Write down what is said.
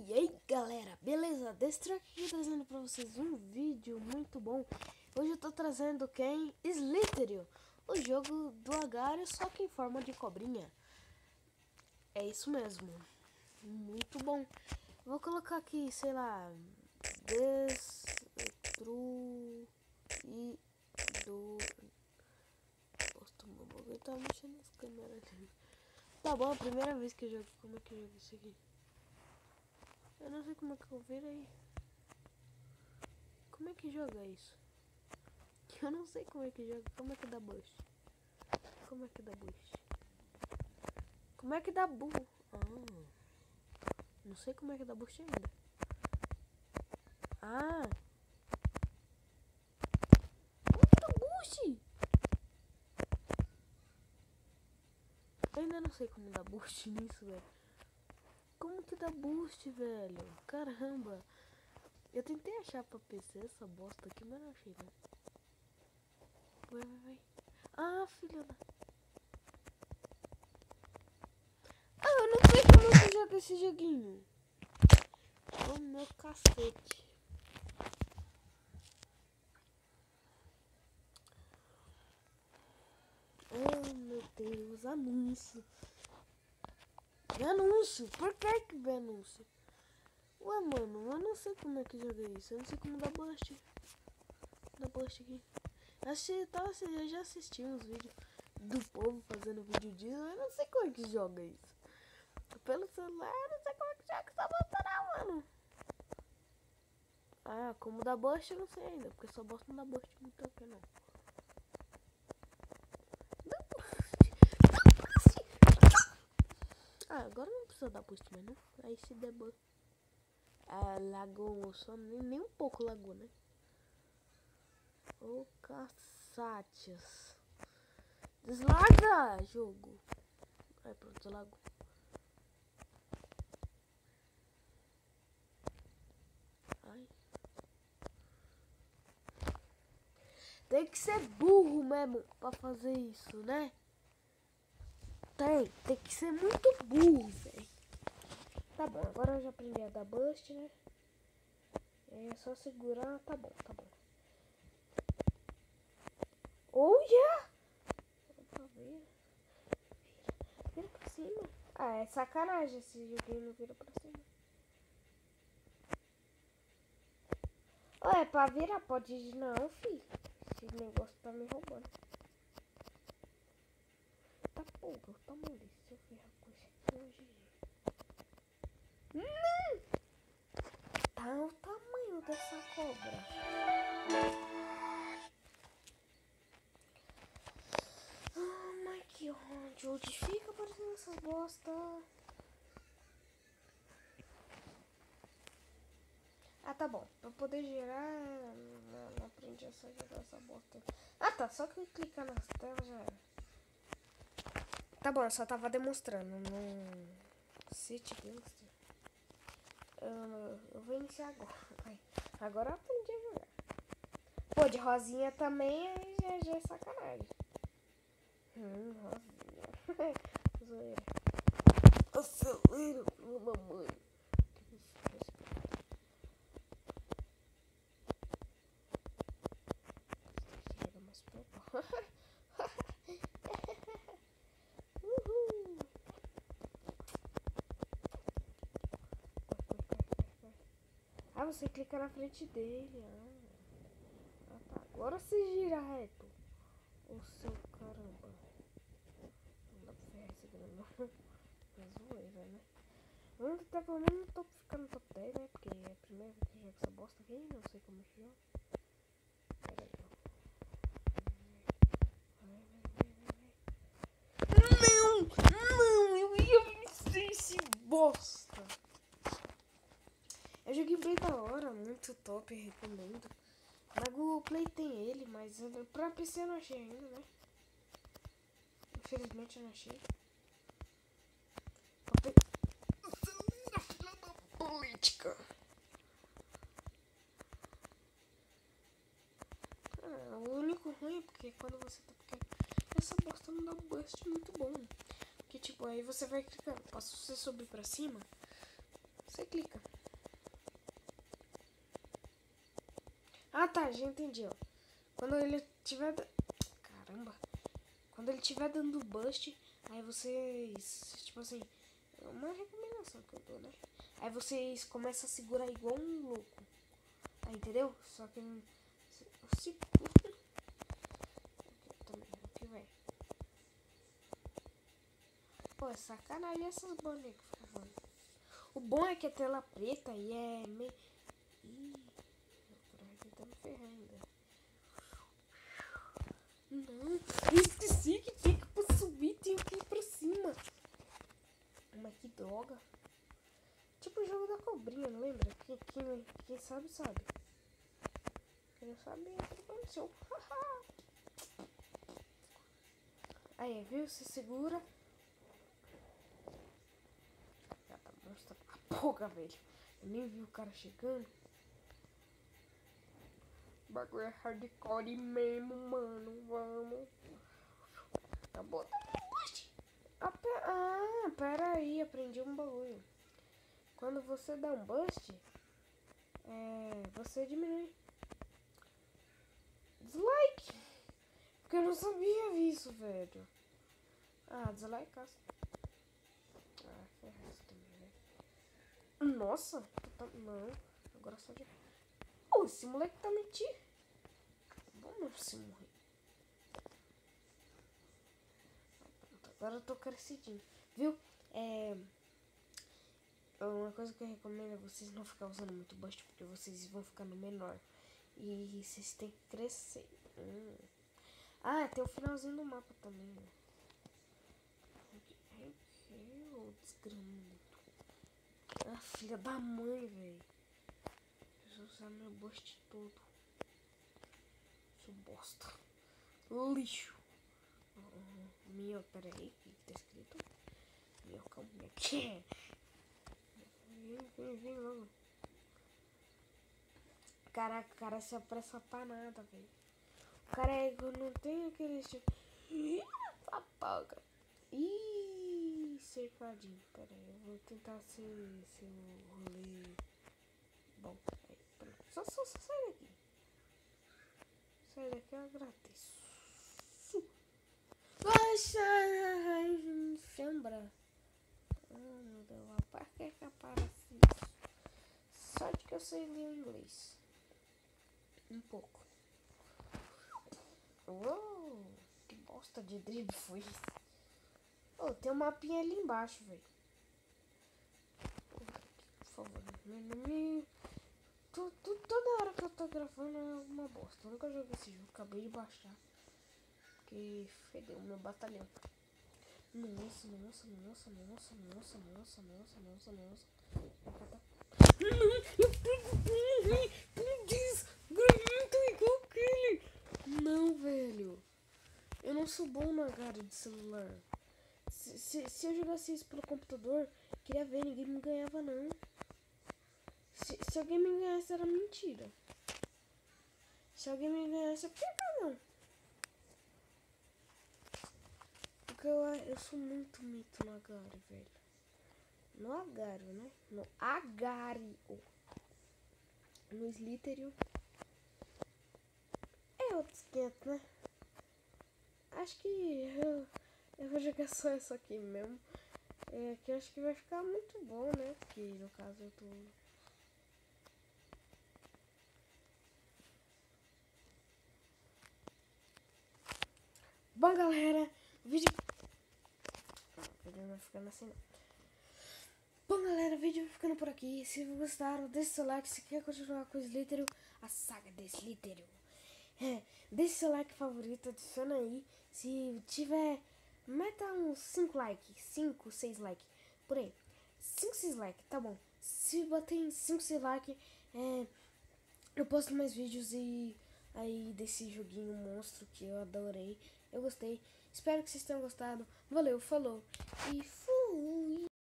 E aí galera, beleza? Destruct aqui trazendo pra vocês um vídeo muito bom. Hoje eu tô trazendo quem? Slitherio, o jogo do Agar.io, só que em forma de cobrinha. É isso mesmo, muito bom. Vou colocar aqui, sei lá, Destruidor. Nossa, meu bagulho tá mexendo nas câmeras aqui. Tá bom, a primeira vez que eu jogo, como é que eu jogo isso aqui? Eu não sei como é que eu viro aí. Como é que joga isso? Eu não sei como é que joga. Como é que dá boost? Como é que dá boost? Como é que dá burro? Não sei como é que dá boost ainda. Como que dá boost? Eu ainda não sei como dá boost nisso, velho. Como que dá boost, velho? Caramba. Eu tentei achar pra PC essa bosta aqui, mas não achei, não. Vai. Filha da... eu não sei como é que joga esse joguinho. Oh, meu cacete. Oh, meu Deus, anúncio. Anúncio, por que vem anúncio? Ué, mano, eu não sei como é que joga isso. Eu não sei como dá boost. Dá boost aqui. Eu já assisti uns vídeos do povo fazendo vídeo disso. Eu não sei como é que joga isso. Pelo celular, eu não sei como é que joga essa bosta não, mano. Como dá boost eu não sei ainda. Porque essa bosta não dá boost muito tempo, não. Agora não precisa dar boost mais, não. Aí se der boost. Lagou, só nem um pouco lagou, né? Ô, caçates. Deslarga, jogo. Aí pronto, lagou. Ai. Tem que ser burro mesmo pra fazer isso, né? Tem que ser muito burro, velho. Tá bom, agora eu já aprendi a dar boost, né? É só segurar, tá bom. Oh, yeah! Vira pra cima. É sacanagem esse joguinho não vira pra cima. É pra virar, pode ir não, filho. Esse negócio tá me roubando. Tá porra, o tamanho desse, se eu ferrar com esse aqui hoje. Tá o tamanho dessa cobra. Mas que ódio, onde fica aparecendo essas bosta? Tá bom, pra poder girar, não aprendi a só girar essa bosta. Tá, só que clicar nas telas já era. Tá bom, eu só tava demonstrando no City Gangster. Eu vou iniciar agora. Agora eu aprendi a jogar. Pô, de rosinha também já é sacanagem. Rosinha. Zoeira. Acelera, mamãe. Você clica na frente dele. Tá. Agora você gira reto. O seu caramba. Não dá pra ferrar esse grande. É zoeira, né? Vamos tentar pelo menos não ficar no top 10, né? Porque é a primeira vez que eu jogo essa bosta aqui. Não sei como é que joga. Pera aí, ó. Não, eu ia vencer esse bosta. Eu joguei bem da hora, muito top, recomendo. Na Google Play tem ele, mas pra PC eu não achei ainda, né? Infelizmente eu não achei. Acelera, filha da política. O único ruim é porque quando você tá pequeno, essa bosta não dá um boost muito bom. Porque tipo, aí você vai clicando. Pra você subir pra cima, você clica. Ah, tá, já entendi, ó. Quando ele tiver... Caramba. Quando ele tiver dando bust, aí vocês... Tipo assim... É uma recomendação que eu dou, né? Aí vocês começam a segurar igual um louco. Aí, entendeu? Só que... Eu seguro... Aqui também, aqui, velho. Pô, é sacanagem essas bonecas que ficam voando. O bom é que a tela preta e é meio... Ih, eu tô me ferrar ainda. Não, eu esqueci que tinha que pra subir, tinha que ir pra cima. Mas que droga. Tipo o jogo da cobrinha, não lembra? Quem sabe, sabe. Quem não sabe, é o que aconteceu. Aí, viu? Você segura. Já tá mostrando a boca, velho. Eu nem vi o cara chegando. O bagulho é hardcore mesmo, mano. Vamos. Acabou. Ah, pera aí. Aprendi um bagulho. Quando você dá um bust, você diminui. Dislike. Porque eu não sabia disso, velho. Ah, dislike. Ah, ferrado também, velho. Nossa. Não. Agora só de... Oh, esse moleque tá mentindo. Vamos se morrer. Agora eu tô crescidinho. Viu? Uma coisa que eu recomendo é vocês não ficar usando muito bust, porque vocês vão ficando menor. E vocês têm que crescer. Ah, tem o finalzinho do mapa também, né? Ô, desgramento. Ah, filha da mãe, velho. Deixa eu usar meu bust todo. Seu bosta. Lixo. Meu, pera aí, o que tá escrito? Meu, calma aqui. Vem logo. Caraca, o cara se apressa pra nada, velho. O cara não tem aquele tipo... Apaga. Ih, cercadinho. Pera aí, eu vou tentar ser o rolê... Bom, aí, pronto. Só sai daqui. Sai daqui, eu agradeço. Ai, sombra. Oh, meu Deus, para que aparece isso? Sorte que eu sei ler inglês. Um pouco. Uou, que bosta de drible foi isso? Oh, tem um mapinha ali embaixo, velho. Por favor, não me... Toda hora que eu tô gravando é uma bosta. Eu nunca joguei esse jogo, acabei de baixar. Porque fedeu o meu batalhão. Nossa. Não, velho. Eu não sou bom na cara de celular. Se eu jogasse isso pelo computador, queria ver, ninguém me ganhava, não. Se alguém me ganhasse, era mentira. Se alguém me ganhasse, é porque não. Porque eu sou muito mito no Agari, velho. No Agario, né? No Agario. No Slitherio. É outros 500, né? Acho que eu vou jogar só isso aqui mesmo. Que eu acho que vai ficar muito bom, né? Porque no caso eu tô... Bom, galera, o vídeo vai ficando assim, não. Bom, galera, o vídeo vai ficando por aqui. Se gostaram, deixe seu like. Se quer continuar com o Slitherio, a saga de Slitherio. Deixe seu like favorito, adiciona aí. Se tiver, meta uns 5 likes, 5, 6 likes, por aí. 5, 6 likes, tá bom. Se bater em 5, 6 likes, eu posto mais vídeos e aí desse joguinho monstro que eu adorei. Eu gostei. Espero que vocês tenham gostado. Valeu, falou e fui!